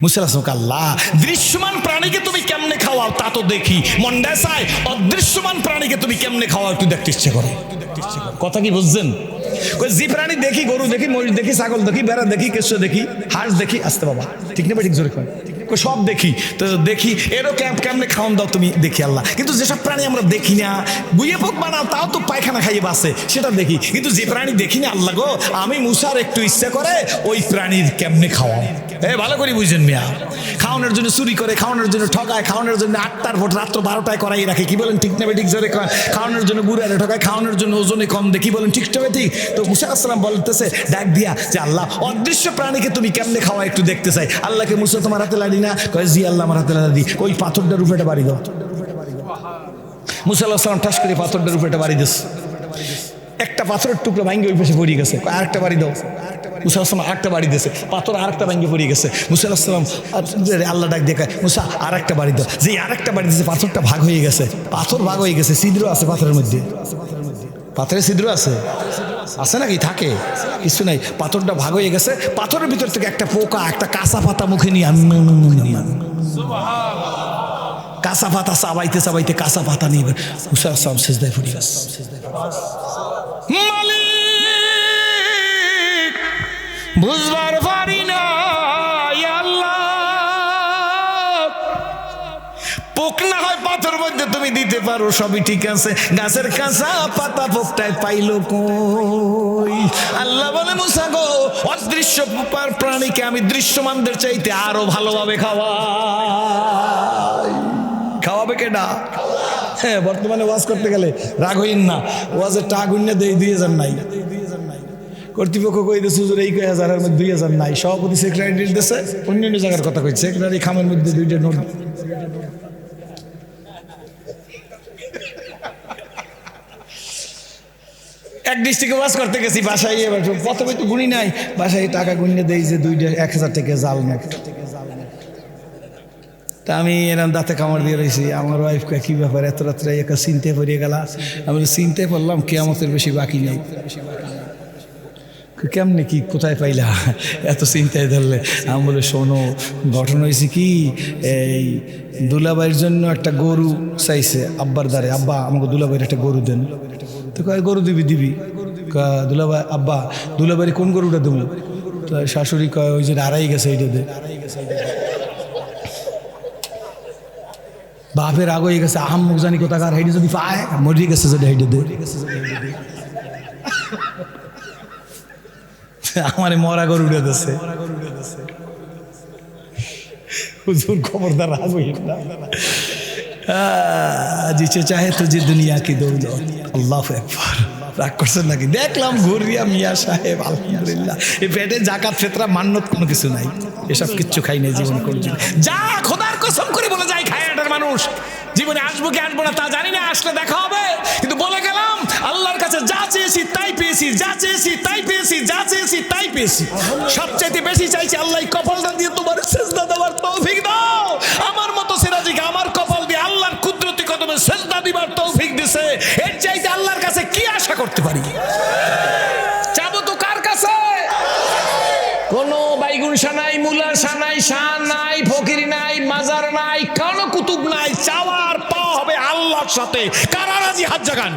মুসা আলাইহিস আল্লাহ দৃশ্যমান প্রাণীকে তুমি কেমনে খাওয়াও তা তো দেখি, মন্ডা চাই অদৃশ্যমান প্রাণীকে তুমি কেমনে খাওয়াও একটু দেখতে ইচ্ছে করে। কথা কি বুঝছেন? যে প্রাণী দেখি, গরু দেখি, মহিষ দেখি, ছাগল দেখি, বেড়া দেখি, কেঁচো দেখি, হাঁস দেখি, আসতে বাবা ঠিক না ঠিক জোরে সব দেখি, তো দেখি এরও কেমনে খাওয়ান দাও তুমি দেখি আল্লাহ। কিন্তু যেসব প্রাণী আমরা দেখি না, বুয়ে পোক বানাও তাও তো পায়খানা খাইয়ে বাসে, সেটা দেখি। কিন্তু যে প্রাণী দেখি না আল্লাহ গো, আমি মুসার একটু ইচ্ছা করে ওই প্রাণীর কেমনে খাওয়াও। ভালো করে বুঝছেন মিয়া? খাওয়ানোর জন্য চুরি করে, খাওয়ানোর জন্য ঠকায়, খাওয়ানোর জন্য 8টার ভোট রাত্র 12টায় করাই রাখে, কি বলেন ঠিক না ঠিক জোরে? খাওয়ানোর জন্য বুড়ারে ঠকায়, খাওয়ানোর জন্য ওজনে কম দেয়, কি বলেন ঠিক না ঠিক? তো মুসা আলাইহিস সালাম বলতেছে ডাক দিয়া যে আল্লাহ অদৃশ্য প্রাণীকে তুমি কেমনে খাওয়া একটু দেখতে চাই। আল্লাহকে মুসা তোমার হাতে লাড়ি না? কয় জি আল্লাহ আমার হাতে লাড়ি। ওই পাথরটার উপরে বাড়ি দাও। মুসা আলাইহিস সালাম ঠাস করে পাথরটার উপরে বাড়ি দিচ্ছে। একটা পাথরের টুকরো ভাঙ্গে ওই পাশে পড়ে গেছে। আরেকটা বাড়ি দাও। মুসা আলাইহিস সালাম আরেকটা বাড়ি দিয়েছে, পাথর আরেকটা ভাঙ্গে পড়ে গেছে। মুসা আলাইহিস সালাম আল্লাহ ডাক দিয়ে মুসা আরেকটা বাড়ি দাও। যে আরেকটা বাড়ি দিয়েছে, পাথরটা ভাগ হয়ে গেছে। পাথর ভাগ হয়ে গেছে, ছিদ্র আছে পাথরের মধ্যে। পাথরের ছিদ্র আছে আছে নাকি? থাকে কিছু নাই। পাথরটা ভাগ হয়ে গেছে, পাথরের ভিতর থেকে একটা পোকা একটা কাঁচা পাতা মুখে নিয়ে কাঁচা পাতা চাবাইতে চাবাইতে কাঁচা পাতা নিয়ে মুসা আলাইহিস সালাম সিজদায় পড়ে গেছে। বুঝবার পারি না আল্লাহ, পোক না হয় পাথর মধ্যে তুমি দিতে পারো, সবই ঠিক আছে, গাছের কাঁচা পাতা পোকটায় পাইলো কই? আল্লাহ বলে মুসা গো, অদৃশ্য প্রাণীকে আমি দৃশ্যমানদের চাইতে আরো ভালোভাবে খাওয়াবে কেডা? হ্যাঁ, বর্তমানে ওয়াজ করতে গেলে রাগ হইন না, ওয়াজের টাকা গুণে 2,000 নাই। কর্তৃপক্ষ কই দিয়েছে হুজুর এই 1000-এর মধ্যে 2,000 নাই। সভাপতি সেক্রেটারি দিতেছে, অন্যান্য জায়গার কথা কইছে, সেক্রেটারি খামের মধ্যে 2টা নোট। এক ডিস্ট্রিক্টে ওয়াজ করতে গেছি, বাসায় এবার প্রথমে তো গুণি নাই, বাসায় টাকা গুণে দেই যে 2টা 1000 টাকা জাল নোট। তা আমি এরকম দাঁতে কামড় দিয়ে রয়েছি। আমার ওয়াইফ কয় কি ব্যাপার এত রাত্রে একা চিনতে পড়িয়ে গেলা? আমি চিনতে পারলাম কিয়ামতের বেশি বাকি নেই। কেমনে কি কোথায় পাইলা এত চিন্তায় ধরলে? আমি বলে শোনো, ঘটনা হয়েছে কি, এই দুলাভাইয়ের জন্য একটা গরু চাইছে আব্বার দ্বারে। আব্বা আমাকে দুলাভাইয়ের একটা গরু দেন। তো কয় গরু দিবি? দুলাভাই আব্বা দুলাভাইয়ের কোন গরুটা দেবো? তো শাশুড়ি কয় ওই যে হারাই গেছে এইটা দে। বাপের আগ হয়ে গেছে, আহাম মুখ জানি কোথাকার, হেঁটে যদি পায় মরে গেছে যদি হেঁটে দে। আমার মরা গরু উড়ে দিচ্ছে। হুজুর খবরদার রাগ হইল না, জিছে চাহে তো যে দুনিয়া কি দৌলত। আল্লাহু আকবার। রাগ করছেন নাকি? দেখলাম ঘুরিয়া মিয়া সাহেব আলহামদুলিল্লাহ, এই পেটে জাকাত ফিতরা মান্নত কোনো কিছু নাই, এসব কিচ্ছু খাই নাই জীবন করছি। যা খোদার কসম করে বলে যায় খায়াটার মানুষ, জীবনে আসবো কি আসবো না তা জানি না, আসলে দেখা হবে। কিন্তু বলে গেলাম আল্লাহর কাছে যা চেয়েছি তাই পেয়েছি, যা চেয়েছি তাই পেয়েছি, যা চেয়েছি তাই পেয়েছি। সবচাইতে বেশি চাইছি আল্লাহ কপালটা দিয়ে তোমার সেজদা দেওয়ার তৌফিক দাও। আমার মতো সিরাজিকে আমার কপাল দিয়ে আল্লাহর কুদরতি কদমে সেজদা দিবার তৌফিক দিছে। এর চাইতে আল্লাহর কাছে কি আশা করতে পারি? চাবো তো কার কাছে? কোন বাইগুন শাহ নাই, মুলার শাহ নাই, শাহ নাই, ফকির নাই, মাজার নাই, কারো কুতুব নাই। চাওয়ার পাওয়া হবে আল্লাহর সাথে। কারা রাজি হাত জাগান?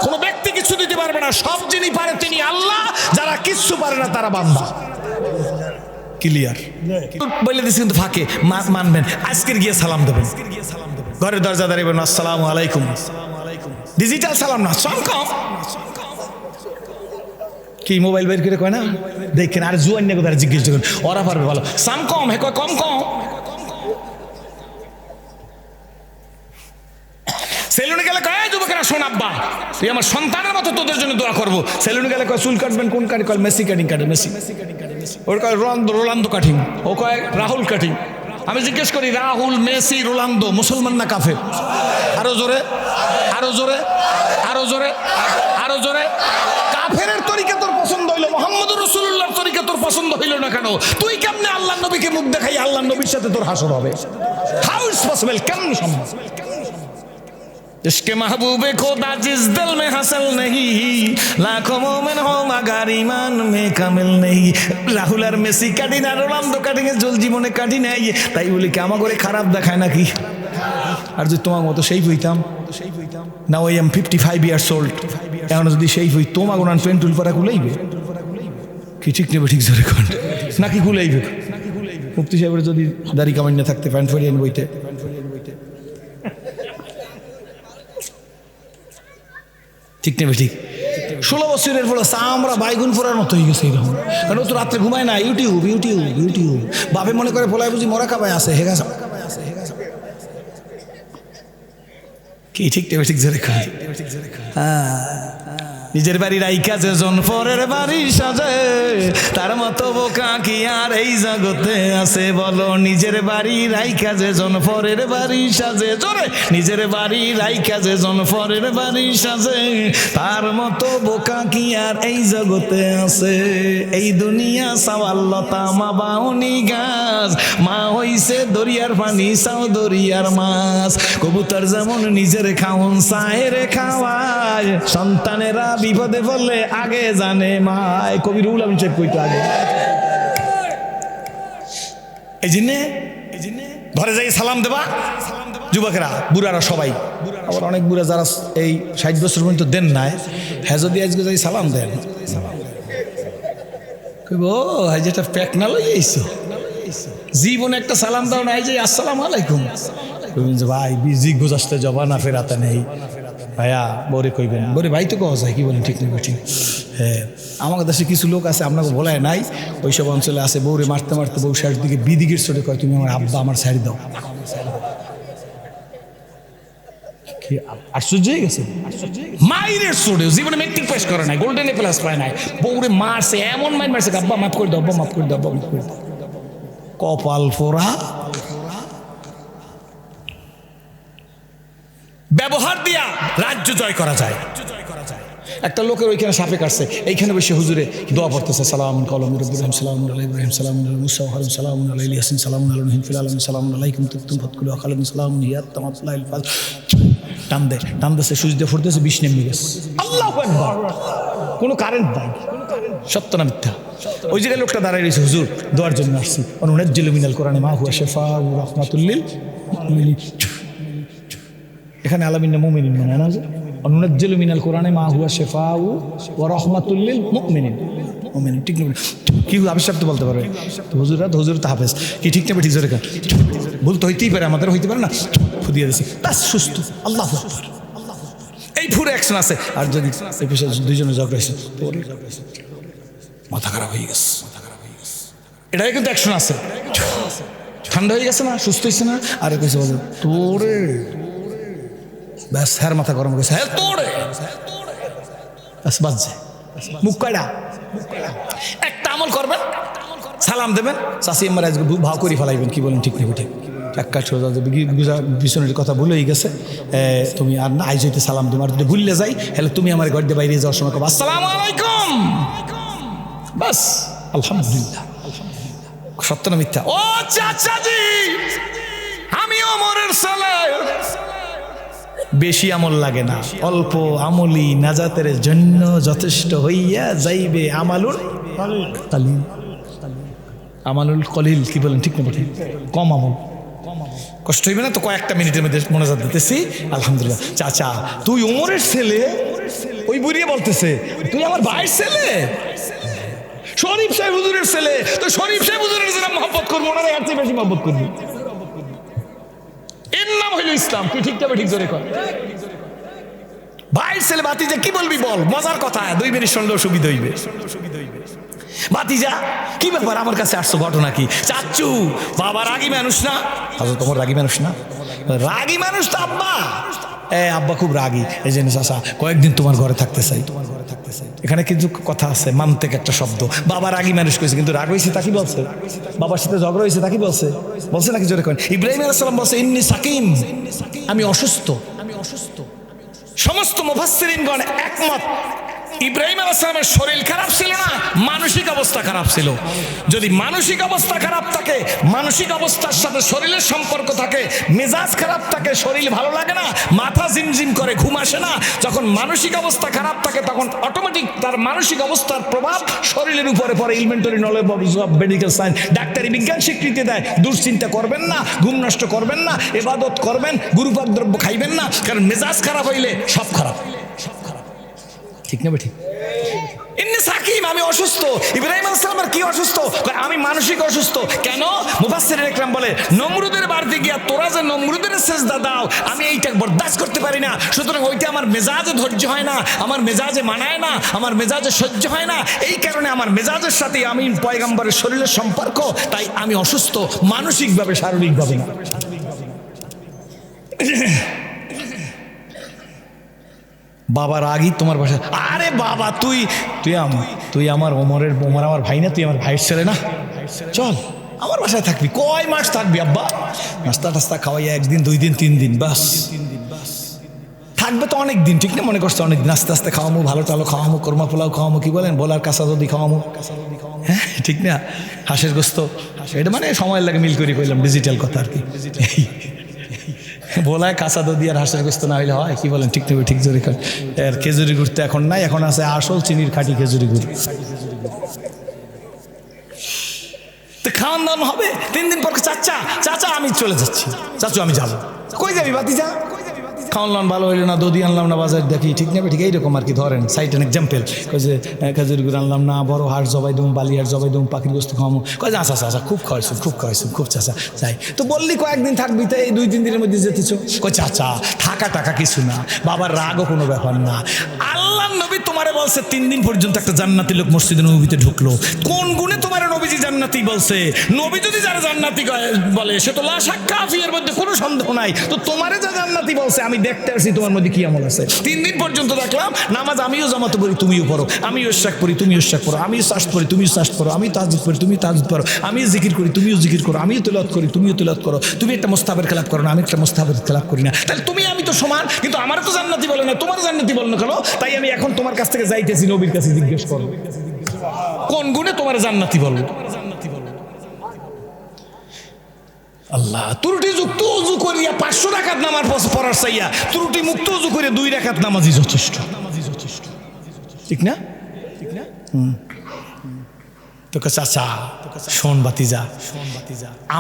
কোন ব্যক্তি কিছু দিতে পারবে না, সব যিনি পারে তিনি আল্লাহ, যারা কিচ্ছু পারে না তারা বান্দা। ক্লিয়ার বলে দিচ্ছি, কিন্তু ফাঁকে মানবেন। আজকের গিয়ে সালাম দেবেন, ঘরের দরজা দাঁড়াবেন, আসসালামু আলাইকুম। ডিজিটাল সালাম না, সংকম কি মোবাইল বের করে কয় না, দেখেন। আর জুয়ান না কোথায় জিজ্ঞেস করেন, ওরা পারবে ভালো। সাম কম হে কয় কম কম। সেলুনে গেলে কয় যুবকেরা শোন আব্বা, তুই আমার সন্তানের মতো তোদের জন্য দোয়া করবো। সেলুনে গেলে কয় চুল কাটবেন কোন কাটি? কয় মেসি কাটিং কাটে, মেসি। ওর কয় রোনালদো কাটিং, ও কয় রাহুল কাটিং। আমি জিজ্ঞেস করি রাহুল, মেসি, রোনালদো মুসলমান না কাফের? আরো জোরে, আরো জোরে, আরো জোরে, আরো জোরে। কাফেরের তরিকা তোর পছন্দ হইলো, মুহাম্মদুর রাসূলুল্লাহর তরিকা তোর পছন্দ হইলো না কেন? তুই কেমনে আল্লাহর নবীকে মুখ দেখাই আল্লাহর নবীর সাথে তোর হাসর হবে? How is possible? কেমন সম্ভব? इसके महबूबे खुदा जिस दिल में हासिल नहीं लाखों मोमिन हो मगर ईमान में कामिल नहीं রাহুল আর মেসি কাটি না রোনালদো কাটি না জল জীবনে কাটি নাই তাই বলি কি আমার করে খারাপ দেখায় নাকি আর যদি তোমার মতো সেই হইতাম now I am 55 years old এখন যদি সেই হই তোমার গুণান পেন্টুল পারা কুলাইবে কি ঠিক নেবে ঠিক জোরে কোন নাকি কুলাইবে মুফতি সাহেবের যদি দাড়ি কামাই না থাকতে প্যান্ট ফেরিয়ে বইতে ঠিক নেবে ঠিক 16 বছরের পরে আমরা বাইগুন ফোরার মতো হয়ে গেছে এরকম কারণ তো রাত্রে ঘুমায় না ইউটিউব বাপে মনে করে ফোলায় বুঝি মরা কাবায় আছে হেগা কি ঠিক নেবে ঠিক জোরে খায় নিজের বাড়ি রাইখা যে জন পরের বাড়ি সাজে তার মতো বোকা কি আর এই জগতে আছে বলো নিজের বাড়ি রাইখা যে জন পরের বাড়ি সাজে জোরে নিজের বাড়ি রাইখা যে জন পরের বাড়ি সাজে তার মতো বোকা কি আর এই জগতে আছে এই দুনিয়া সাওয়াল্লতা মা বাউনি গাছ মা হইছে দরিয়ার পানি সাও দরিয়ার মাছ কবুতর যেমন নিজের খাওন সাহের খাওয়ায় সন্তানেরা বিপদে পড়লে আগে জানে মায় কবি রুল আমি চেক কইতে আগে এই জন্যে ঘরে যাই সালাম দেবা যুবকেরা বুড়ারা সবাই আবার অনেক বুড়া যারা এই 60 বছর পর্যন্ত দেন নাই হ্যাঁ যদি আজকে যাই সালাম দেন কইব ও যেটা প্যাক না লই আইছো জীবনে একটা সালাম দাও না এই যে আসসালামু আলাইকুম কইবেন যে ভাই বিজি গুজাসতে যাবা না ফেরাতে নেই ভাইয়া বরে কইবেন বরে ভাই তো কওয়া যায় কি বলেন ঠিক নেই ঠিক হ্যাঁ আমাদের দেশে কিছু লোক আছে আপনাকে বলায় নাই ওইসব অঞ্চলে আছে বউরে মারতে মারতে বউ সাইড দিকে বিদিকের চোটে কয় তুমি আমার আব্বা আমার সাইড দাও কি আশ্চর্য হয়ে গেছে মাইরের চোটে জীবনে মেট্রিক পাস করে নাই গোল্ডেন এ প্লাস পায় নাই বউরে মারছে এমন মারছে আব্বা মাফ করে দাও আব্বা মাফ করে দাও আব্বা মাফ করে দাও কপাল ফোরা ব্যবহার দিয়া রাজ্য জয় করা যায় একটা লোকের ওইখানে সাপে কাটছে এইখানে বসে হুজুরে দোয়া পড়তেছে সালামুন কলম রব্বিরহিম সালামুন আলাইহি ইব্রাহিম সালামুন আলাইহি মুসা ওয়া সালামুন আলাইহি ইয়াসিন সালামুন আলাইহি ফিল আলামিন সালামুন আলাইকুম তুতুম ফাতকুল ওয়া খালামিন সালামুন হিয়াত তামাতুল্লাহিল ফাজ টান দে সুজ দিয়ে ফুটতেছে 20 নেমে গেছে আল্লাহু আকবার কোনো কারেন্ট নাই সত্য না মিথ্যা ওই জায়গায় লোকটা দাঁড়ায় রয়েছে হুজুর দোয়ার জন্য আসছি অনুনাজ্জিলু মিনাল কোরআনি মা হুয়া শিফাউ ওয়া রাহমাতুল লিল মুমিনিন এখানে আলামিন মুমিনিন মানে না অনুনাজ্জিলু মিনাল কোরআনি মা হুয়া শিফাউ ওয়া রাহমাতুল লিল মুমিনিন মুমিনিন ঠিক না কি আবিষ্কার তো বলতে পারবে তো হুজুর তো হাফেজ কি ঠিক না ঠিক জোরে কান ভুল তো হইতেই পারে আমাদের হইতে পারে না ফুদিয়ে দিয়েছে বাস সুস্থ আল্লাহু আকবার এই পুরো অ্যাকশন আছে আর যদি এই পেশে দুইজনে ঝগড়া হয়েছে মাথা খারাপ হয়ে গেছে এটাই কিন্তু অ্যাকশন আছে ঠান্ডা হয়ে গেছে না সুস্থ হয়েছে না আরে কইছে বলে তোরে ব্যাস হ্যার মাথা গরম গেছে হ্যাঁ তোরে ব্যাস বাজছে মুখ কয়টা একটা আমল করবেন সালাম দেবেন চাষি আমার আজকে ভাও করে ফেলাইবেন কি বলেন ঠিক নেই ঠিক এক কাজ বিছনের কথা ভুলেই গেছে তুমি আর না আইজ হইতে সালাম তুমি আর যদি ভুললে যাই হলে তুমি আমার ঘর দিয়ে বাইরে যাওয়ার সময় আসসালামু আলাইকুম বাস আলহামদুলিল্লাহ সত্য না মিথ্যা ও চাচাজি আমি ওমরের ছেলে বেশি আমল লাগে না অল্প আমলি নাজাতের জন্য যথেষ্ট হইয়া যাইবে আমালুল কলিল আমালুল কলিল কি বলেন ঠিক না ঠিক কম আমল কষ্ট হইবে না তো কয়েকটা মিনিটের মধ্যে মোনাজাত দিতেছি আলহামদুলিল্লাহ চাচা তুই ওমরের ছেলে ওই বুড়িয়ে বলতেছে তুই আমার ভাইয়ের ছেলে শরীফ সাহেব হুজুরের ছেলে তো শরীফ সাহেব হুজুরের জন্য মহব্বত করবো ওনারা এর চেয়ে বেশি মহব্বত করবি এর নাম হইল ইসলাম তুই ঠিক যাবে ঠিক জোরে কর ভাইয়ের ছেলে বাতিজা কি বলবি বল মজার কথা 2 মিনিট শুনলেও সুবিধা হইবে বাতিজা কি ব্যাপার আমার কাছে আসছো ঘটনা কি চাচ্চু বাবা রাগী মানুষ না আচ্ছা তোমার রাগী মানুষ না রাগী মানুষ তো আব্বা আব্বা খুব রাগী এই জন্য চাচা কয়েকদিন তোমার ঘরে থাকতে চাই এখানে কিন্তু কথা আছে মানতে একটা শব্দ বাবা রাগী মানুষ কইছে কিন্তু রাগ হয়েছে তা কি বলছে বাবার সাথে ঝগড়া হয়েছে তা কি বলছে নাকি জোরে করেন ইব্রাহিম আলাইহিস সালাম বলছে ইন্নী সাকিম আমি অসুস্থ সমস্ত মুফাসসিরিনগণ একমত ইব্রাহিম আলাইহিস সালামের শরীর খারাপ ছিল না, মানসিক অবস্থা খারাপ ছিল। যদি মানসিক অবস্থা খারাপ থাকে, মানসিক অবস্থার সাথে শরীরের সম্পর্ক থাকে, মেজাজ খারাপ থাকে, শরীর ভালো লাগে না, মাথা ঝিমঝিম করে, ঘুম আসে না, যখন মানসিক অবস্থা খারাপ থাকে তখন অটোমেটিক তার মানসিক অবস্থার প্রভাব শরীরের উপরে পড়ে। Inventory knowledge of medical science, ডাক্তারি বিজ্ঞান স্বীকৃতি দেয় দুশ্চিন্তা করবেন না, ঘুম নষ্ট করবেন না, ইবাদত করবেন, গুরুপাক দ্রব্য খাইবেন না, কারণ মেজাজ খারাপ হইলে সব খারাপ। ঠিক না ঠিক? ইন্নি সাকিম, আমি অসুস্থ। ইব্রাহিম আলাইহিস সালামের কি অসুস্থ? আমি মানসিক অসুস্থ। কেন? মুফাসসিরিন ইকরাম বলে, নমরুদের বাড়িতে গিয়া তোরা যে নমরুদের সেজদা দাও, আমি এইটা বরদাস্ত করতে পারি না, সুতরাং ওইটা আমার মেজাজে ধৈর্য হয় না, আমার মেজাজে মানায় না, আমার মেজাজে সহ্য হয় না, এই কারণে আমার মেজাজের সাথে আমি পয়গম্বরের শরীরের সম্পর্ক, তাই আমি অসুস্থ মানসিকভাবে, শারীরিকভাবে না। বাবার আগেই তোমার বাসা, আরে বাবা তুই আমার ওমর আমার ভাই না, তুই আমার ভাইয়ের ছেলে না, চল আমার বাসায় থাকবি। কয় মাস থাকবি আব্বা? নাস্তা টাস্তা খাওয়াই একদিন, 2 দিন, 3 দিন, বাস। থাকবে তো অনেক দিন, ঠিক না? মনে করছে অনেক দিন, আস্তে আস্তে খাওয়ামো, ভালো টালো খাওয়ামো, কোরমা পোলাও খাওয়ামো, কি বলেন, বলার কাঁচা যদি খাওয়ামো, হ্যাঁ ঠিক না, হাঁসের গোস্ত, এটা মানে সময় লাগে, মিল করে কইলাম, ডিজিটাল কথা আর কি। বলায় কাঁচা দদি আর হাঁসের গোস্ত না হইলে হয়? কি বলেন ঠিক নেবে? ঠিক জোরে। আর খেজুরি গুড় তো এখন নাই, এখন আছে আসল চিনির খাঁটি খেজুরি গুড়। তো খাওয়ান দাওয়ান হবে। 3 দিন পর চাচা আমি চলে যাচ্ছি, চাচু আমি যাবো। কই যাবি বাতি? যা। খাওয়ান ভালো হইলো না, দদি আনলাম না, বাজার দেখি, ঠিক নেবে ঠিক, এইরকম আর কি। ধরেন সাইড এন এক্সাম্পল, কই যে খেজুরি গুড় আনলাম না, বড় হাঁস জবাই দুম, বালি হাঁস জবাই দুম, পাখির গোস্ত খাওয়ামো। কয় যে আচ্ছা আচ্ছা, খুব খাওয়াইছো, খুব চাচা যাই। তো বললি কয়েকদিন থাকবি, তো এই 2-3 দিনের মধ্যে যেতেছ। কই চাচা থাকা টাকা কিছু না, বাবার রাগও কোনো ব্যাপার না। আল্লাহ নবী তোমারে বলছে 3 দিন পর্যন্ত একটা জান্নাতি লোক মসজিদে নববীতে ঢুকলো। কোন গুণে তোমার নবীজি জান্নাতি বলছে? নবী যদি যারা জান্নাতি বলে সে তো লা শাক্কা ফি, এর মধ্যে কোনো সন্দেহ নাই। তো তোমারে যা জান্নাতি বলছে, আমি দেখতে আসছি তোমার মধ্যে কি আমল আছে। 3 দিন পর্যন্ত দেখলাম নামাজ আমিও জামাতে পড়ি, তুমিও পড়ো, আমিও ইশরাক পড়ি, তুমিও ইশরাক পড়ো, আমিও সাস্ত পড়ি, তুমিও সাস্ত পড়ো, আমি তাহাজ্জুদ পড়ি, তুমি তাহাজ্জুদ পড়ো, আমিও জিকির করি, তুমিও জিকির করো, আমিও তিলাওয়াত করি, তুমিও তিলাওয়াত করো, তুমি একটা মুস্তাহাবের খেলাপ করো না, আমি একটা মুস্তাহাবের খেলাপ করি না, তাহলে তুমি আমি তো সমান। কিন্তু আমার তো জান্নাতি বলে না, তোমার জান্নাতি বলে না কেন? তাই আমি এখন তোমার কাছ থেকে যাইতেছি, নবীর কাছে জিজ্ঞেস করো কোন গুণে তোমার জান্নাতি বলবো। আল্লাহ ত্রুটি যুক্ত উজু করিয়া 500 রাকাত নামাজ পড়ার চাইয়া ত্রুটি মুক্ত উজু করে 2 রাকাত নামাজই যথেষ্ট, ঠিক না? তোকে চাচা শোন বাতিজা,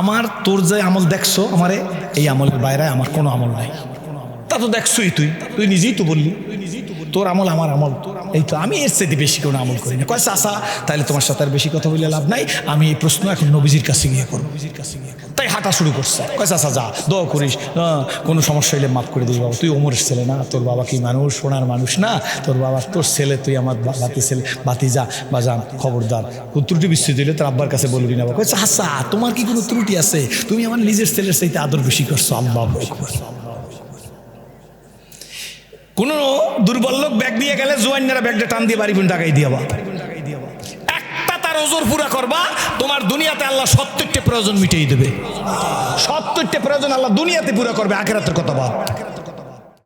আমার তোর যে আমল দেখছো, আমারে এই আমলের বাইরে আমার কোনো আমল নাই। তা তো দেখছোই, তুই নিজেই তো বললি তোর আমল আমার আমল, এই তো আমি এর চাইতে বেশি কোনো আমল করি না। কয় চাচা তাহলে তোমার সাথে আর বেশি কথা বলে লাভ নাই, আমি এই প্রশ্ন এখন নবীজির কাছে গিয়ে করবো। তাই হাঁটা শুরু করছে। কয় চাচা যা, দোয়া করিস, কোনো সমস্যা হইলে মাফ করে দিস বাবা, তুই ওমরের ছেলে না, তোর বাবা কি মানুষ, সোনার মানুষ না, তোর বাবা তোর ছেলে, তুই আমার বাতি ছেলে, বাতি যা বা যান, খবরদার ত্রুটি বিস্তৃত দিলে তোর আব্বার কাছে বলবি না। কয় চাচা তোমার কি কোনো ত্রুটি আছে? তুমি আমার নিজের ছেলের চাইতে আদর বেশি করছো। আল্লাহু আকবার। কোনো দুর্বল লোক ব্যাগ দিয়ে গেলে জোয়ান্নারা ব্যাগটা টান দিয়ে বাড়ি টাকাই দিয়াবা, একটা তার ওজোর পুরা করবা, তোমার দুনিয়াতে আল্লাহ 70টা প্রয়োজন মিটিয়ে দেবে। 70টা প্রয়োজন আল্লাহ দুনিয়াতে পুরা করবে, আখিরাতের কথা বাদ।